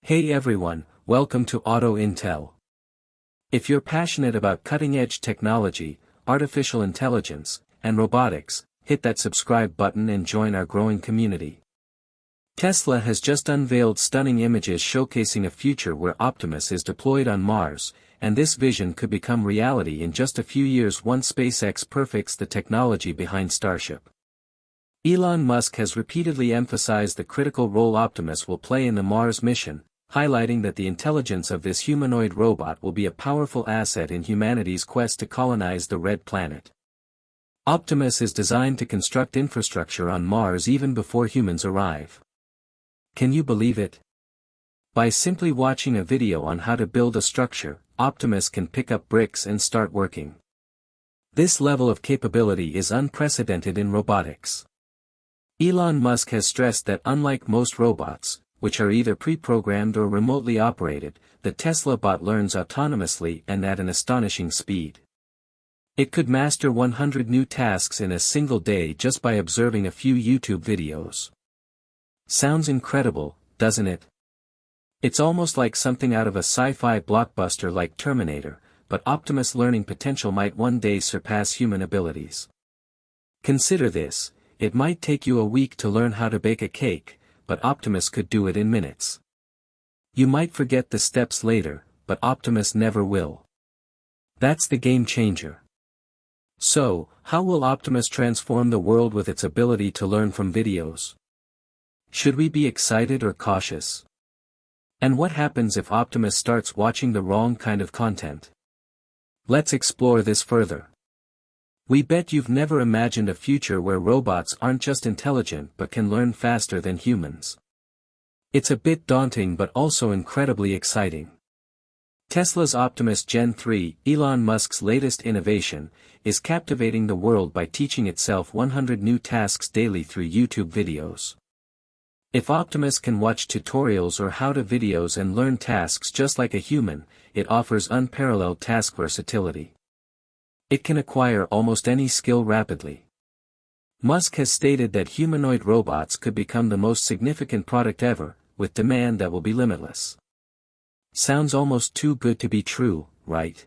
Hey everyone, welcome to Auto Intel. If you're passionate about cutting-edge technology, artificial intelligence, and robotics, hit that subscribe button and join our growing community. Tesla has just unveiled stunning images showcasing a future where Optimus is deployed on Mars, and this vision could become reality in just a few years once SpaceX perfects the technology behind Starship. Elon Musk has repeatedly emphasized the critical role Optimus will play in the Mars mission, highlighting that the intelligence of this humanoid robot will be a powerful asset in humanity's quest to colonize the Red Planet. Optimus is designed to construct infrastructure on Mars even before humans arrive. Can you believe it? By simply watching a video on how to build a structure, Optimus can pick up bricks and start working. This level of capability is unprecedented in robotics. Elon Musk has stressed that unlike most robots, which are either pre-programmed or remotely operated, the Tesla bot learns autonomously and at an astonishing speed. It could master 100 new tasks in a single day just by observing a few YouTube videos. Sounds incredible, doesn't it? It's almost like something out of a sci-fi blockbuster like Terminator, but Optimus' learning potential might one day surpass human abilities. Consider this, it might take you a week to learn how to bake a cake, but Optimus could do it in minutes. You might forget the steps later, but Optimus never will. That's the game changer. So, how will Optimus transform the world with its ability to learn from videos? Should we be excited or cautious? And what happens if Optimus starts watching the wrong kind of content? Let's explore this further. We bet you've never imagined a future where robots aren't just intelligent but can learn faster than humans. It's a bit daunting but also incredibly exciting. Tesla's Optimus Gen 3, Elon Musk's latest innovation, is captivating the world by teaching itself 100 new tasks daily through YouTube videos. If Optimus can watch tutorials or how-to videos and learn tasks just like a human, it offers unparalleled task versatility. It can acquire almost any skill rapidly. Musk has stated that humanoid robots could become the most significant product ever, with demand that will be limitless. Sounds almost too good to be true, right?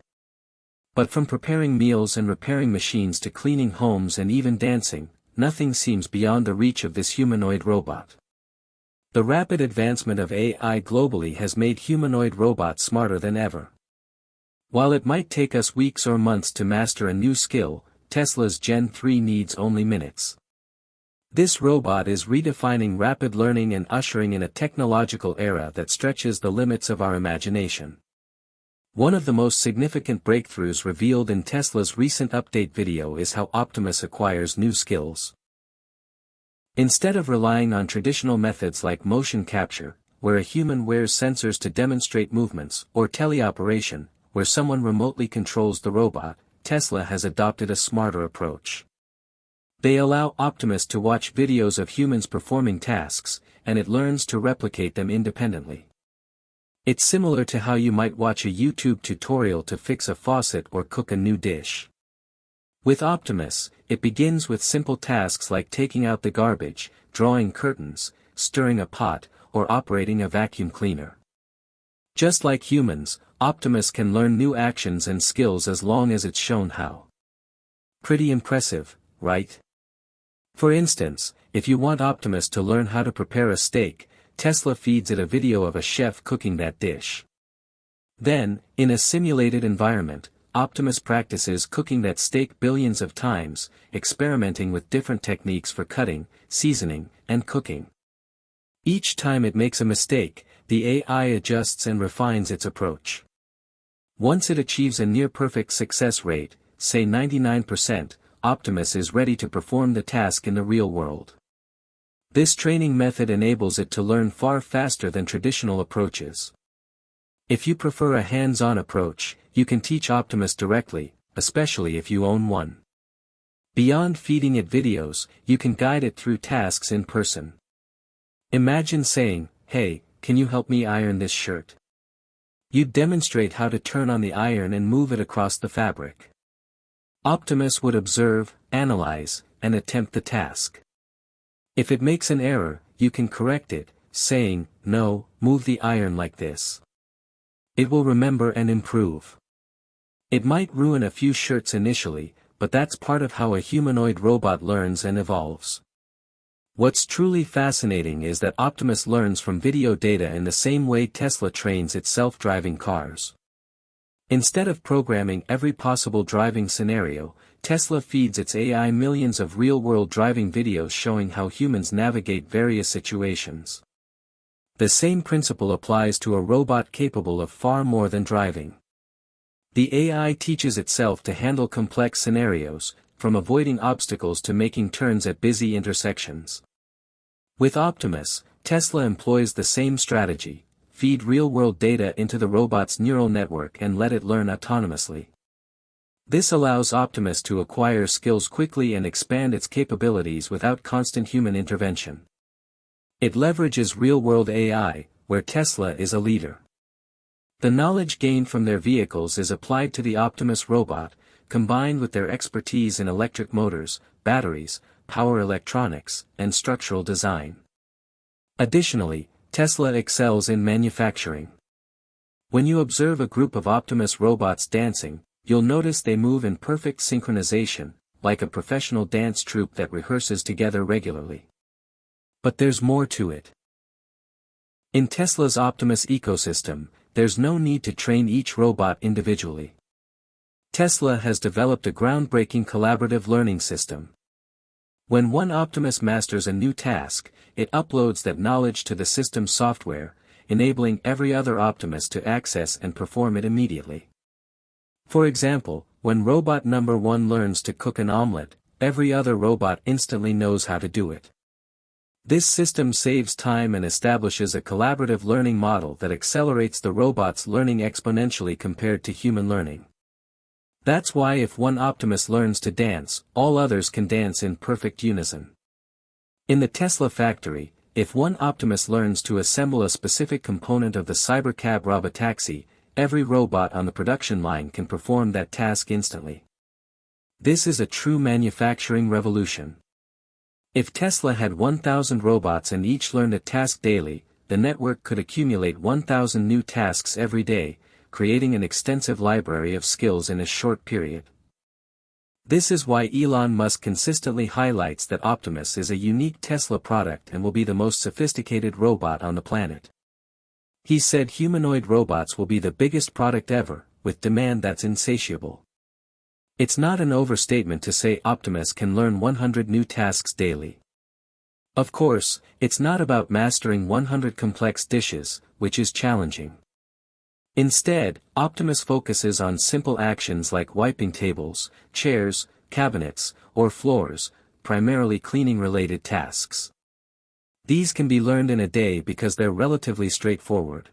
But from preparing meals and repairing machines to cleaning homes and even dancing, nothing seems beyond the reach of this humanoid robot. The rapid advancement of AI globally has made humanoid robots smarter than ever. While it might take us weeks or months to master a new skill, Tesla's Gen 3 needs only minutes. This robot is redefining rapid learning and ushering in a technological era that stretches the limits of our imagination. One of the most significant breakthroughs revealed in Tesla's recent update video is how Optimus acquires new skills. Instead of relying on traditional methods like motion capture, where a human wears sensors to demonstrate movements, or teleoperation, where someone remotely controls the robot, Tesla has adopted a smarter approach. They allow Optimus to watch videos of humans performing tasks, and it learns to replicate them independently. It's similar to how you might watch a YouTube tutorial to fix a faucet or cook a new dish. With Optimus, it begins with simple tasks like taking out the garbage, drawing curtains, stirring a pot, or operating a vacuum cleaner. Just like humans, Optimus can learn new actions and skills as long as it's shown how. Pretty impressive, right? For instance, if you want Optimus to learn how to prepare a steak, Tesla feeds it a video of a chef cooking that dish. Then, in a simulated environment, Optimus practices cooking that steak billions of times, experimenting with different techniques for cutting, seasoning, and cooking. Each time it makes a mistake, the AI adjusts and refines its approach. Once it achieves a near-perfect success rate, say 99%, Optimus is ready to perform the task in the real world. This training method enables it to learn far faster than traditional approaches. If you prefer a hands-on approach, you can teach Optimus directly, especially if you own one. Beyond feeding it videos, you can guide it through tasks in person. Imagine saying, "Hey, can you help me iron this shirt?" You'd demonstrate how to turn on the iron and move it across the fabric. Optimus would observe, analyze, and attempt the task. If it makes an error, you can correct it, saying, "No, move the iron like this." It will remember and improve. It might ruin a few shirts initially, but that's part of how a humanoid robot learns and evolves. What's truly fascinating is that Optimus learns from video data in the same way Tesla trains its self-driving cars. Instead of programming every possible driving scenario, Tesla feeds its AI millions of real-world driving videos showing how humans navigate various situations. The same principle applies to a robot capable of far more than driving. The AI teaches itself to handle complex scenarios, from avoiding obstacles to making turns at busy intersections. With Optimus, Tesla employs the same strategy: feed real-world data into the robot's neural network and let it learn autonomously. This allows Optimus to acquire skills quickly and expand its capabilities without constant human intervention. It leverages real-world AI, where Tesla is a leader. The knowledge gained from their vehicles is applied to the Optimus robot, combined with their expertise in electric motors, batteries, power electronics, and structural design. Additionally, Tesla excels in manufacturing. When you observe a group of Optimus robots dancing, you'll notice they move in perfect synchronization, like a professional dance troupe that rehearses together regularly. But there's more to it. In Tesla's Optimus ecosystem, there's no need to train each robot individually. Tesla has developed a groundbreaking collaborative learning system. When one Optimus masters a new task, it uploads that knowledge to the system's software, enabling every other Optimus to access and perform it immediately. For example, when robot number 1 learns to cook an omelet, every other robot instantly knows how to do it. This system saves time and establishes a collaborative learning model that accelerates the robot's learning exponentially compared to human learning. That's why if one Optimus learns to dance, all others can dance in perfect unison. In the Tesla factory, if one Optimus learns to assemble a specific component of the Cybercab Robotaxi, every robot on the production line can perform that task instantly. This is a true manufacturing revolution. If Tesla had 1,000 robots and each learned a task daily, the network could accumulate 1,000 new tasks every day, creating an extensive library of skills in a short period. This is why Elon Musk consistently highlights that Optimus is a unique Tesla product and will be the most sophisticated robot on the planet. He said humanoid robots will be the biggest product ever, with demand that's insatiable. It's not an overstatement to say Optimus can learn 100 new tasks daily. Of course, it's not about mastering 100 complex dishes, which is challenging. Instead, Optimus focuses on simple actions like wiping tables, chairs, cabinets, or floors, primarily cleaning-related tasks. These can be learned in a day because they're relatively straightforward.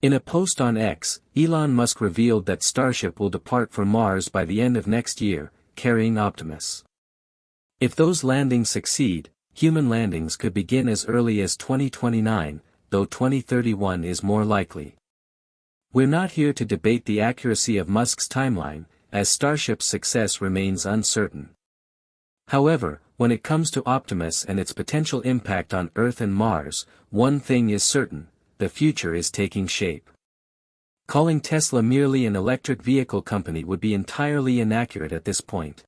In a post on X, Elon Musk revealed that Starship will depart for Mars by the end of next year, carrying Optimus. If those landings succeed, human landings could begin as early as 2029, though 2031 is more likely. We're not here to debate the accuracy of Musk's timeline, as Starship's success remains uncertain. However, when it comes to Optimus and its potential impact on Earth and Mars, one thing is certain: the future is taking shape. Calling Tesla merely an electric vehicle company would be entirely inaccurate at this point.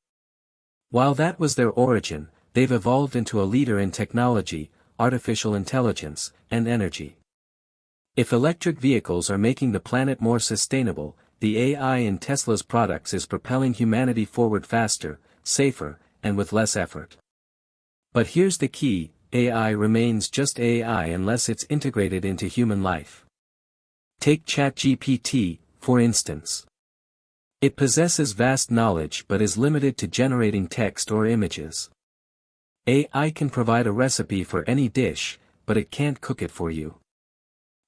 While that was their origin, they've evolved into a leader in technology, artificial intelligence, and energy. If electric vehicles are making the planet more sustainable, the AI in Tesla's products is propelling humanity forward faster, safer, and with less effort. But here's the key: AI remains just AI unless it's integrated into human life. Take ChatGPT, for instance. It possesses vast knowledge but is limited to generating text or images. AI can provide a recipe for any dish, but it can't cook it for you.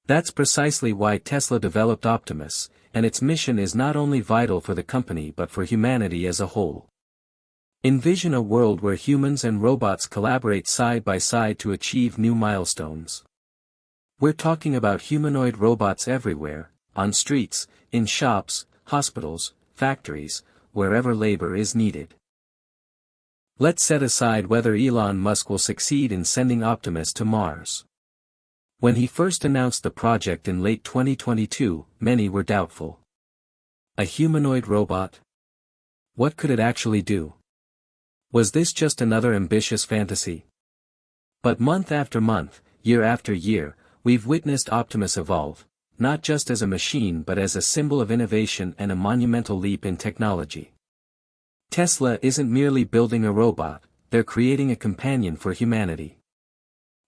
That's precisely why Tesla developed Optimus, and its mission is not only vital for the company but for humanity as a whole. Envision a world where humans and robots collaborate side by side to achieve new milestones. We're talking about humanoid robots everywhere, on streets, in shops, hospitals, factories, wherever labor is needed. Let's set aside whether Elon Musk will succeed in sending Optimus to Mars. When he first announced the project in late 2022, many were doubtful. A humanoid robot? What could it actually do? Was this just another ambitious fantasy? But month after month, year after year, we've witnessed Optimus evolve, not just as a machine but as a symbol of innovation and a monumental leap in technology. Tesla isn't merely building a robot, they're creating a companion for humanity.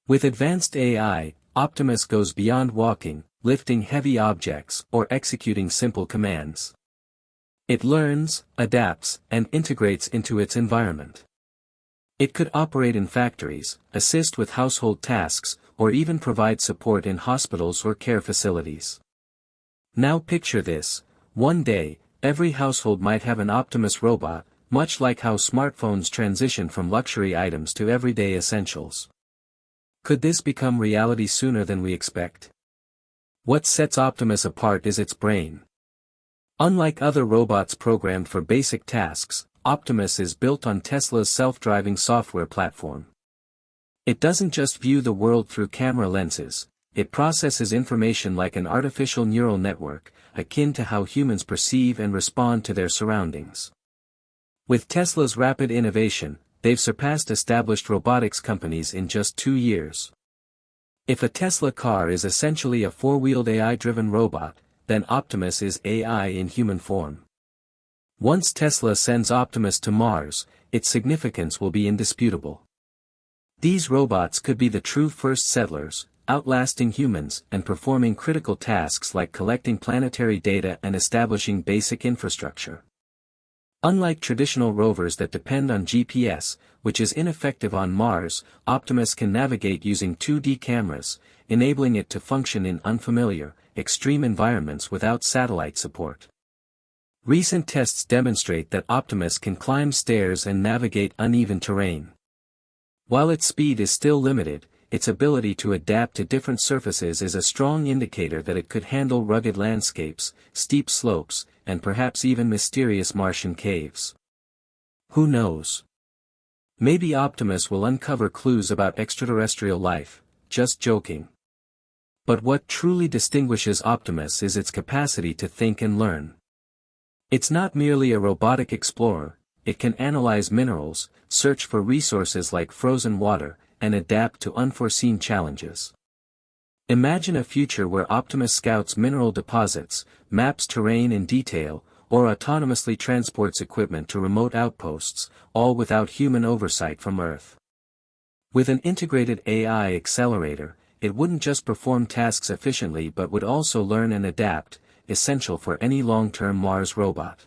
With advanced AI, Optimus goes beyond walking, lifting heavy objects, or executing simple commands. It learns, adapts, and integrates into its environment. It could operate in factories, assist with household tasks, or even provide support in hospitals or care facilities. Now picture this: one day, every household might have an Optimus robot, much like how smartphones transition from luxury items to everyday essentials. Could this become reality sooner than we expect? What sets Optimus apart is its brain. Unlike other robots programmed for basic tasks, Optimus is built on Tesla's self-driving software platform. It doesn't just view the world through camera lenses, it processes information like an artificial neural network, akin to how humans perceive and respond to their surroundings. With Tesla's rapid innovation, they've surpassed established robotics companies in just 2 years. If a Tesla car is essentially a four-wheeled AI-driven robot, then Optimus is AI in human form. Once Tesla sends Optimus to Mars, its significance will be indisputable. These robots could be the true first settlers, outlasting humans and performing critical tasks like collecting planetary data and establishing basic infrastructure. Unlike traditional rovers that depend on GPS, which is ineffective on Mars, Optimus can navigate using 2D cameras, enabling it to function in unfamiliar, extreme environments without satellite support. Recent tests demonstrate that Optimus can climb stairs and navigate uneven terrain. While its speed is still limited, its ability to adapt to different surfaces is a strong indicator that it could handle rugged landscapes, steep slopes, and perhaps even mysterious Martian caves. Who knows? Maybe Optimus will uncover clues about extraterrestrial life, just joking. But what truly distinguishes Optimus is its capacity to think and learn. It's not merely a robotic explorer, it can analyze minerals, search for resources like frozen water, and adapt to unforeseen challenges. Imagine a future where Optimus scouts mineral deposits, maps terrain in detail, or autonomously transports equipment to remote outposts, all without human oversight from Earth. With an integrated AI accelerator, it wouldn't just perform tasks efficiently but would also learn and adapt, essential for any long-term Mars robot.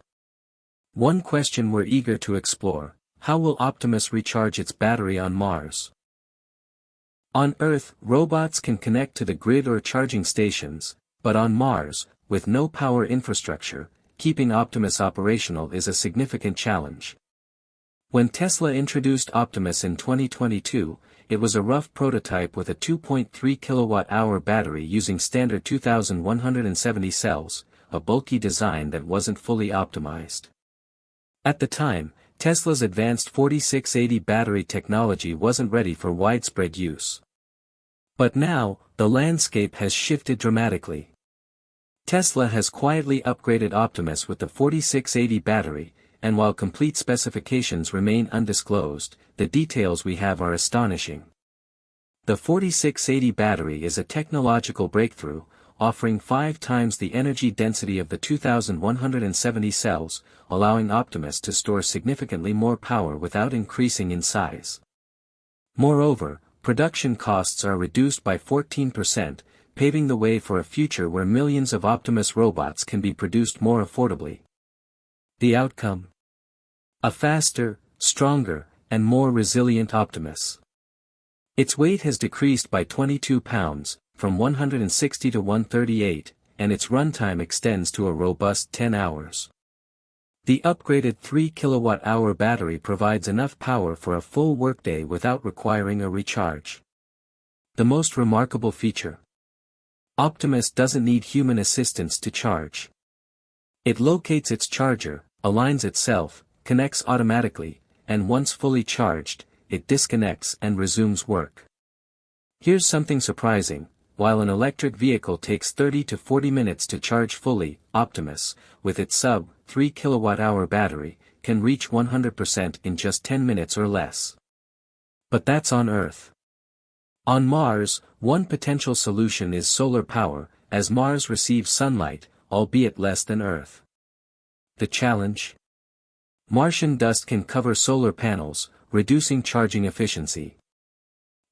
One question we're eager to explore: how will Optimus recharge its battery on Mars? On Earth, robots can connect to the grid or charging stations, but on Mars, with no power infrastructure, keeping Optimus operational is a significant challenge. When Tesla introduced Optimus in 2022, it was a rough prototype with a 2.3 kilowatt-hour battery using standard 2170 cells, a bulky design that wasn't fully optimized. At the time, Tesla's advanced 4680 battery technology wasn't ready for widespread use. But now, the landscape has shifted dramatically. Tesla has quietly upgraded Optimus with the 4680 battery, and while complete specifications remain undisclosed, the details we have are astonishing. The 4680 battery is a technological breakthrough, offering 5 times the energy density of the 2170 cells, allowing Optimus to store significantly more power without increasing in size. Moreover, production costs are reduced by 14%, paving the way for a future where millions of Optimus robots can be produced more affordably. The outcome? A faster, stronger, and more resilient Optimus. Its weight has decreased by 22 pounds, from 160 to 138, and its runtime extends to a robust 10 hours. The upgraded 3 kilowatt-hour battery provides enough power for a full workday without requiring a recharge. The most remarkable feature: Optimus doesn't need human assistance to charge. It locates its charger, aligns itself, connects automatically, and once fully charged, it disconnects and resumes work. Here's something surprising: while an electric vehicle takes 30 to 40 minutes to charge fully. Optimus, with its sub-3 kWh battery, can reach 100% in just 10 minutes or less. But that's on Earth. On Mars, one potential solution is solar power, as Mars receives sunlight, albeit less than Earth. The challenge? Martian dust can cover solar panels, reducing charging efficiency.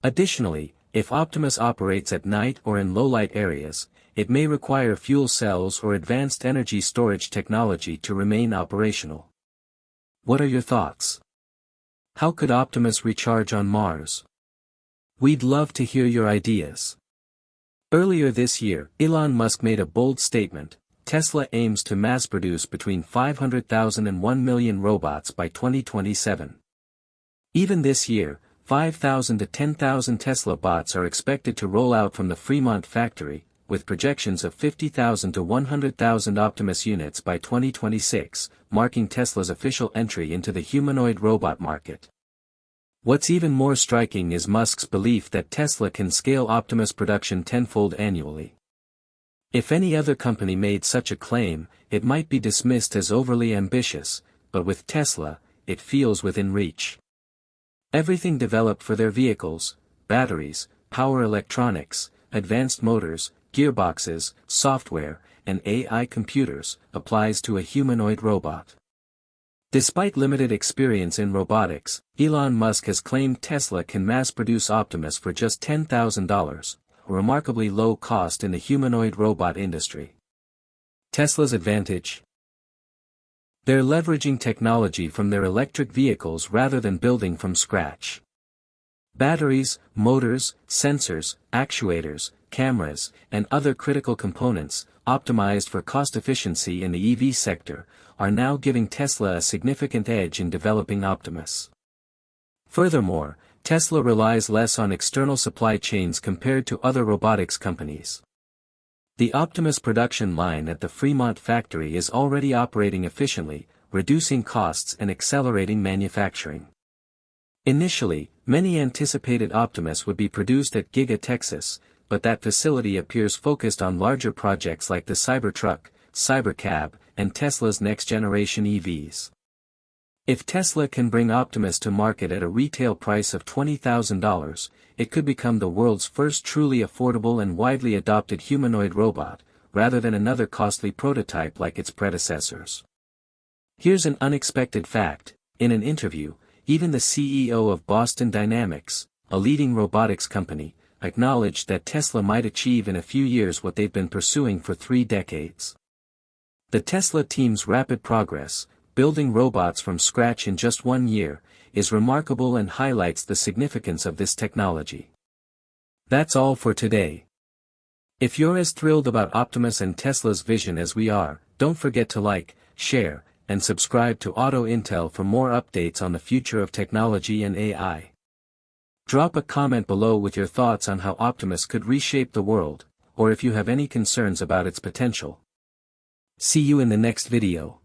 Additionally, if Optimus operates at night or in low-light areas, it may require fuel cells or advanced energy storage technology to remain operational. What are your thoughts? How could Optimus recharge on Mars? We'd love to hear your ideas. Earlier this year, Elon Musk made a bold statement: Tesla aims to mass-produce between 500,000 and 1 million robots by 2027. Even this year, 5,000 to 10,000 Tesla bots are expected to roll out from the Fremont factory, with projections of 50,000 to 100,000 Optimus units by 2026, marking Tesla's official entry into the humanoid robot market. What's even more striking is Musk's belief that Tesla can scale Optimus production tenfold annually. If any other company made such a claim, it might be dismissed as overly ambitious, but with Tesla, it feels within reach. Everything developed for their vehicles, batteries, power electronics, advanced motors, gearboxes, software, and AI computers, applies to a humanoid robot. Despite limited experience in robotics, Elon Musk has claimed Tesla can mass-produce Optimus for just $10,000, a remarkably low cost in the humanoid robot industry. Tesla's advantage? They're leveraging technology from their electric vehicles rather than building from scratch. Batteries, motors, sensors, actuators, cameras, and other critical components, optimized for cost efficiency in the EV sector, are now giving Tesla a significant edge in developing Optimus. Furthermore, Tesla relies less on external supply chains compared to other robotics companies. The Optimus production line at the Fremont factory is already operating efficiently, reducing costs and accelerating manufacturing. Initially, many anticipated Optimus would be produced at Giga Texas, but that facility appears focused on larger projects like the Cybertruck, Cybercab, and Tesla's next-generation EVs. If Tesla can bring Optimus to market at a retail price of $20,000, it could become the world's first truly affordable and widely adopted humanoid robot, rather than another costly prototype like its predecessors. Here's an unexpected fact: in an interview, even the CEO of Boston Dynamics, a leading robotics company, acknowledged that Tesla might achieve in a few years what they've been pursuing for 3 decades. The Tesla team's rapid progress, building robots from scratch in just 1 year, is remarkable and highlights the significance of this technology. That's all for today. If you're as thrilled about Optimus and Tesla's vision as we are, don't forget to like, share, and subscribe to Auto Intel for more updates on the future of technology and AI. Drop a comment below with your thoughts on how Optimus could reshape the world, or if you have any concerns about its potential. See you in the next video.